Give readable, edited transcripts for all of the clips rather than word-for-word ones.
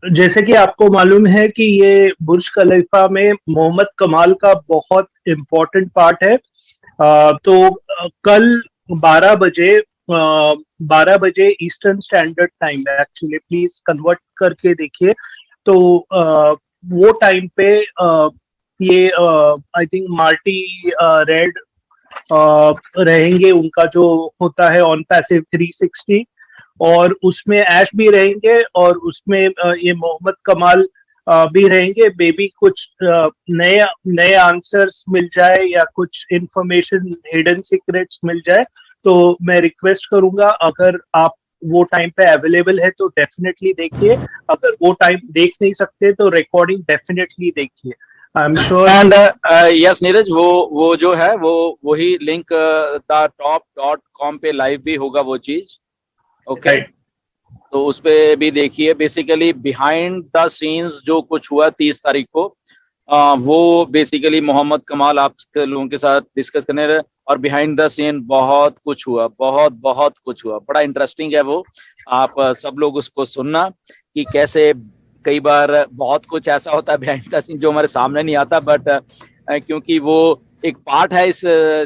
जैसे कि आपको मालूम है कि ये बुर्ज खलीफा में मोहम्मद कमाल का बहुत इम्पोर्टेंट पार्ट है। कल 12 बजे 12 बजे ईस्टर्न स्टैंडर्ड टाइम है, एक्चुअली प्लीज कन्वर्ट करके देखिए। तो वो टाइम पे ये आई थिंक मार्टी रेड रहेंगे, उनका जो होता है ऑन पैसिव 360, और उसमें ऐश भी रहेंगे, और उसमें ये मोहम्मद कमाल भी रहेंगे। बेबी कुछ नए नए आंसर्स मिल जाए या कुछ इंफॉर्मेशन, हिडन सीक्रेट्स मिल जाए, तो मैं रिक्वेस्ट करूंगा, अगर आप वो टाइम पे अवेलेबल है तो डेफिनेटली देखिए। अगर वो टाइम देख नहीं सकते तो रिकॉर्डिंग डेफिनेटली देखिए। I am sure. And yes Neeraj, वो जो है वो वही link the top dot com पे लाइव भी होगा वो चीज। ओके तो उस पे भी देखिए। बेसिकली बिहाइंड द सीन्स जो कुछ हुआ 30 तारीख को, वो बेसिकली मोहम्मद कमाल आप लोगों के साथ डिस्कस करने रहे, और बिहाइंड द सीन बहुत कुछ हुआ, बहुत बहुत कुछ हुआ, बड़ा इंटरेस्टिंग है वो। आप सब लोग उसको सुनना कि कैसे कई बार बहुत कुछ ऐसा होता है बिहाइंड द सीन जो हमारे सामने नहीं आता, बट क्योंकि वो एक पार्ट है इस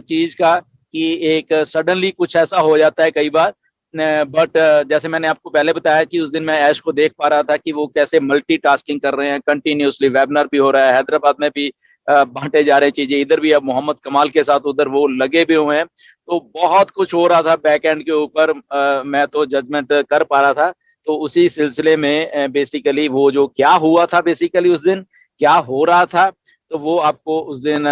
चीज का कि एक सडनली कुछ ऐसा हो जाता है कई बार। बट जैसे मैंने आपको पहले बताया कि उस दिन मैं ऐश को देख पा रहा था कि वो कैसे मल्टीटास्किंग कर रहे हैं कंटिन्यूसली। वेबिनार भी हो रहा है, हैदराबाद में भी बांटे जा रहे चीजें, इधर भी अब मोहम्मद कमाल के साथ उधर वो लगे भी हुए हैं। तो बहुत कुछ हो रहा था बैक एंड के ऊपर, मैं तो जजमेंट कर पा रहा था। तो उसी सिलसिले में बेसिकली वो जो क्या हुआ था, बेसिकली उस दिन क्या हो रहा था, तो वो आपको उस दिन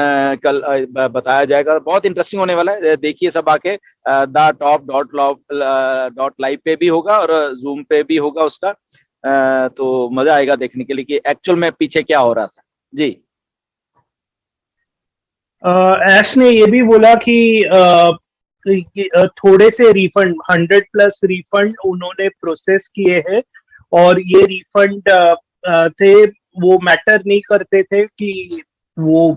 कल बताया जाएगा। बहुत इंटरेस्टिंग होने वाला है, देखिए सब आके। द टॉप डॉट लाइव पे भी होगा और जूम पे भी होगा उसका। तो मजा आएगा देखने के लिए कि एक्चुअल में पीछे क्या हो रहा था। जी ऐश ने ये भी बोला कि थोड़े से रिफंड, 100+ रिफंड उन्होंने प्रोसेस किए हैं, और ये रिफंड थे, वो मैटर नहीं करते थे कि वो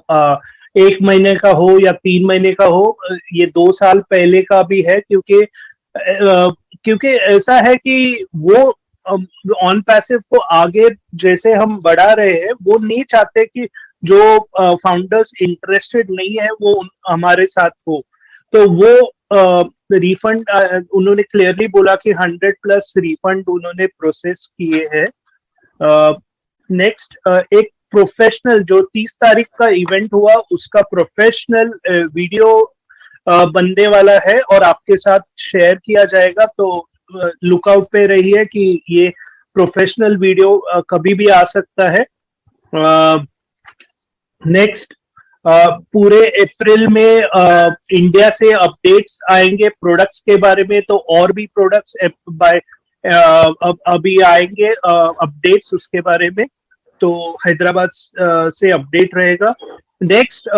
1 महीने का हो या 3 महीने का हो। ये 2 साल पहले का भी है, क्योंकि ऐसा है कि वो ऑन पैसिव को आगे जैसे हम बढ़ा रहे हैं, वो नहीं चाहते कि जो फाउंडर्स इंटरेस्टेड नहीं है वो हमारे साथ हो। तो वो रिफंड उन्होंने क्लियरली बोला कि 100+ रिफंड उन्होंने प्रोसेस किए हैं। नेक्स्ट, एक प्रोफेशनल जो 30 तारीख का इवेंट हुआ, उसका प्रोफेशनल वीडियो बनने वाला है और आपके साथ शेयर किया जाएगा। तो लुकआउट पे रहिए कि ये प्रोफेशनल वीडियो कभी भी आ सकता है। नेक्स्ट, पूरे अप्रैल में इंडिया से अपडेट्स आएंगे प्रोडक्ट्स के बारे में, तो और भी प्रोडक्ट्स बाय अभी आएंगे अपडेट्स उसके बारे में, तो हैदराबाद से अपडेट रहेगा। नेक्स्ट,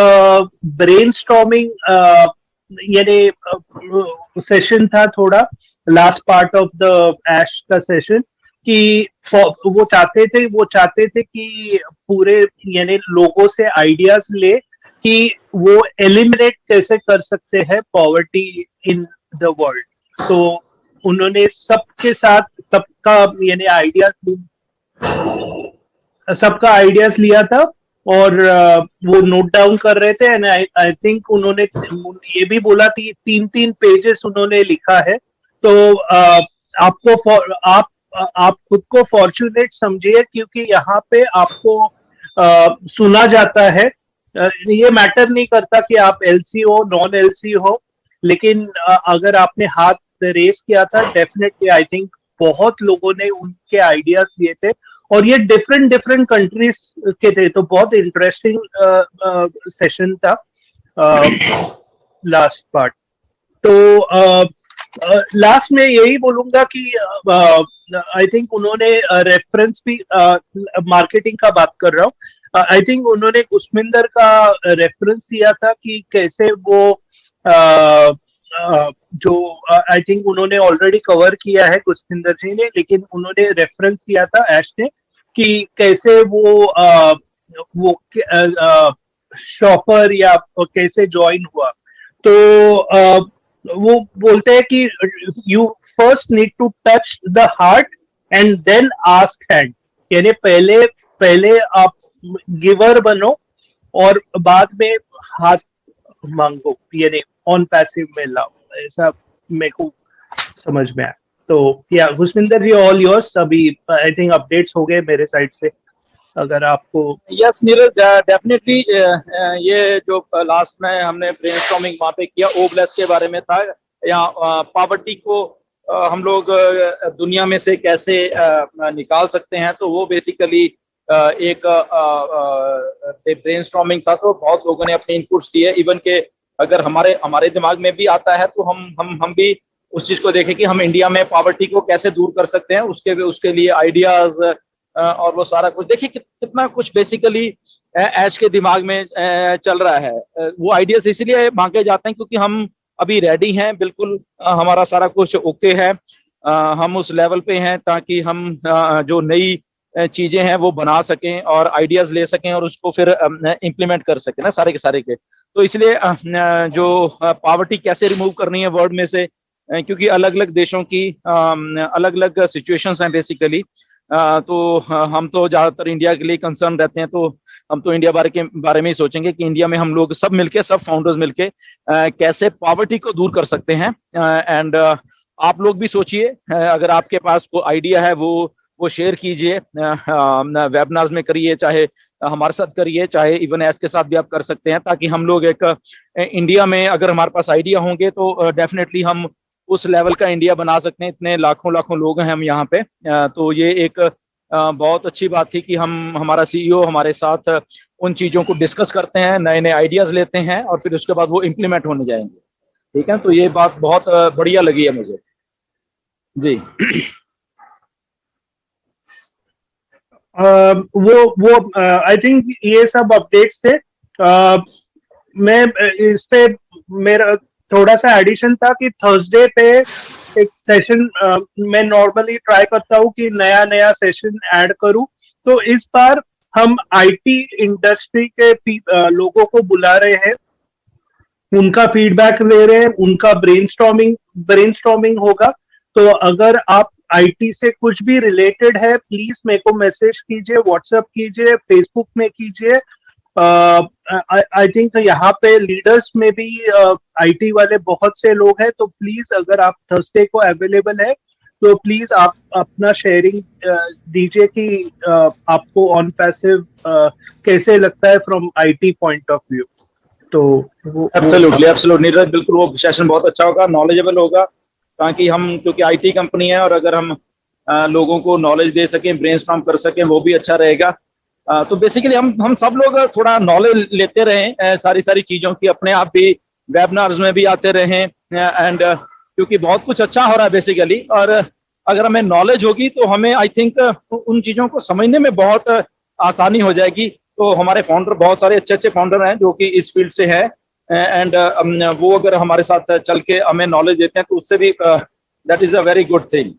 ब्रेनस्टॉर्मिंग यानी सेशन था थोड़ा, लास्ट पार्ट ऑफ द ऐश का सेशन, कि वो चाहते थे कि पूरे यानी लोगों से आइडियाज ले कि वो एलिमिनेट कैसे कर सकते हैं पॉवर्टी इन द वर्ल्ड। तो उन्होंने सबके साथ सबका आइडियाज लिया था, और वो नोट डाउन कर रहे थे। एंड आई थिंक उन्होंने ये भी बोला थी, 3-3 पेजेस उन्होंने लिखा है। तो आप खुद को फॉर्चुनेट समझिए, क्योंकि यहाँ पे आपको सुना जाता है। ये मैटर नहीं करता कि आप एलसी हो, नॉन एलसी हो, लेकिन अगर आपने हाथ रेस किया था, डेफिनेटली आई थिंक बहुत लोगों ने उनके आइडियाज लिए थे, और ये डिफरेंट डिफरेंट कंट्रीज के थे। तो बहुत इंटरेस्टिंग सेशन था लास्ट पार्ट। तो लास्ट में यही बोलूंगा कि आई थिंक उन्होंने रेफरेंस भी, मार्केटिंग का बात कर रहा हूँ, आई थिंक उन्होंने कुशमिंदर का रेफरेंस दिया था कि कैसे वो जो आई थिंक उन्होंने ऑलरेडी कवर किया है कुशमिंदर जी ने, लेकिन उन्होंने रेफरेंस दिया था ऐश ने कि कैसे वो शॉफर या कैसे ज्वाइन हुआ। तो वो बोलते हैं कि you first need to touch the heart and then ask hand. यानी पहले पहले आप गिवर बनो और बाद में हाथ मांगो, यानी ऑन पैसिव में लाओ, ऐसा मेरे को समझ में आया। तो या खुशविंदर जी, ऑल योर्स। अभी आई थिंक अपडेट्स हो गए मेरे साइड से, अगर आपको। यस नीरज, डेफिनेटली ये जो लास्ट में हमने ब्रेनस्टॉर्मिंग वहाँ पे किया ओबलेस के बारे में था, या पॉवर्टी को हम लोग दुनिया में से कैसे निकाल सकते हैं, तो वो बेसिकली एक ब्रेनस्टॉर्मिंग था। तो बहुत लोगों ने अपने इनपुट्स दिए, इवन के अगर हमारे हमारे दिमाग में भी आता है तो हम भी उस चीज को देखें कि हम इंडिया में पॉवर्टी को कैसे दूर कर सकते हैं, उसके लिए आइडियाज और वो सारा कुछ देखिए कितना कुछ बेसिकली ऐश के दिमाग में चल रहा है। वो आइडियाज इसलिए मांगे जाते हैं क्योंकि हम अभी रेडी हैं, बिल्कुल हमारा सारा कुछ ओके है, हम उस लेवल पे हैं ताकि हम जो नई चीजें हैं वो बना सकें और आइडियाज ले सकें और उसको फिर इम्प्लीमेंट कर सकें ना सारे के सारे के। तो इसलिए जो पॉवर्टी कैसे रिमूव करनी है वर्ल्ड में से, क्योंकि अलग अलग देशों की अलग अलग सिचुएशंस हैं बेसिकली। तो हम तो ज्यादातर इंडिया के लिए कंसर्न रहते हैं, तो हम तो इंडिया बारे में ही सोचेंगे कि इंडिया में हम लोग सब मिलके, सब फाउंडर्स मिलके कैसे पॉवर्टी को दूर कर सकते हैं। एंड आप लोग भी सोचिए, अगर आपके पास कोई आइडिया है वो शेयर कीजिए, वेबिनार्स में करिए, चाहे हमारे साथ करिए, चाहे इवन एस के साथ भी आप कर सकते हैं, ताकि हम लोग एक इंडिया में अगर हमारे पास आइडिया होंगे तो डेफिनेटली हम उस लेवल का इंडिया बना सकते हैं। इतने लाखों लाखों लोग हैं हम यहाँ पे, तो ये एक बहुत अच्छी बात थी कि हमारा सीईओ हमारे साथ उन चीजों को डिस्कस करते हैं, नए नए आइडियाज लेते हैं और फिर उसके बाद वो इम्प्लीमेंट होने जाएंगे। ठीक है, तो ये बात बहुत बढ़िया लगी है मुझे जी। वो आई थिंक ये सब अपडेट्स थे। मैं इस पे मेरा थोड़ा सा एडिशन था कि थर्सडे पे एक सेशन मैं नॉर्मली ट्राई करता हूँ कि नया नया सेशन ऐड करूँ। तो इस बार हम आईटी इंडस्ट्री के लोगों को बुला रहे हैं, उनका फीडबैक ले रहे हैं, उनका ब्रेनस्टॉर्मिंग होगा। तो अगर आप आईटी से कुछ भी रिलेटेड है, प्लीज मेरे को मैसेज कीजिए, व्हाट्सएप कीजिए, फेसबुक में कीजिए। आई थिंक यहाँ पे लीडर्स में भी आईटी वाले बहुत से लोग हैं, तो प्लीज अगर आप थर्सडे को अवेलेबल है तो प्लीज आप अपना शेयरिंग दीजिए कि आपको ऑन पैसिव कैसे लगता है from IT point of view. तो एब्सोल्युटली नीरज, बिल्कुल वो सेशन बहुत अच्छा होगा, नॉलेजेबल होगा, ताकि हम, क्योंकि आईटी कंपनी है और अगर हम लोगों को नॉलेज दे सकें, ब्रेनस्टॉर्म कर सकें, वो भी अच्छा रहेगा। तो बेसिकली हम सब लोग थोड़ा नॉलेज लेते रहें सारी चीजों की, अपने आप भी वेबिनार्स में भी आते रहें, एंड क्योंकि बहुत कुछ अच्छा हो रहा है बेसिकली, और अगर हमें नॉलेज होगी तो हमें आई थिंक उन चीजों को समझने में बहुत आसानी हो जाएगी। तो हमारे फाउंडर, बहुत सारे अच्छे अच्छे फाउंडर हैं जो कि इस फील्ड से है, एंड वो अगर हमारे साथ चल के हमें नॉलेज देते हैं तो उससे भी that is a very good thing.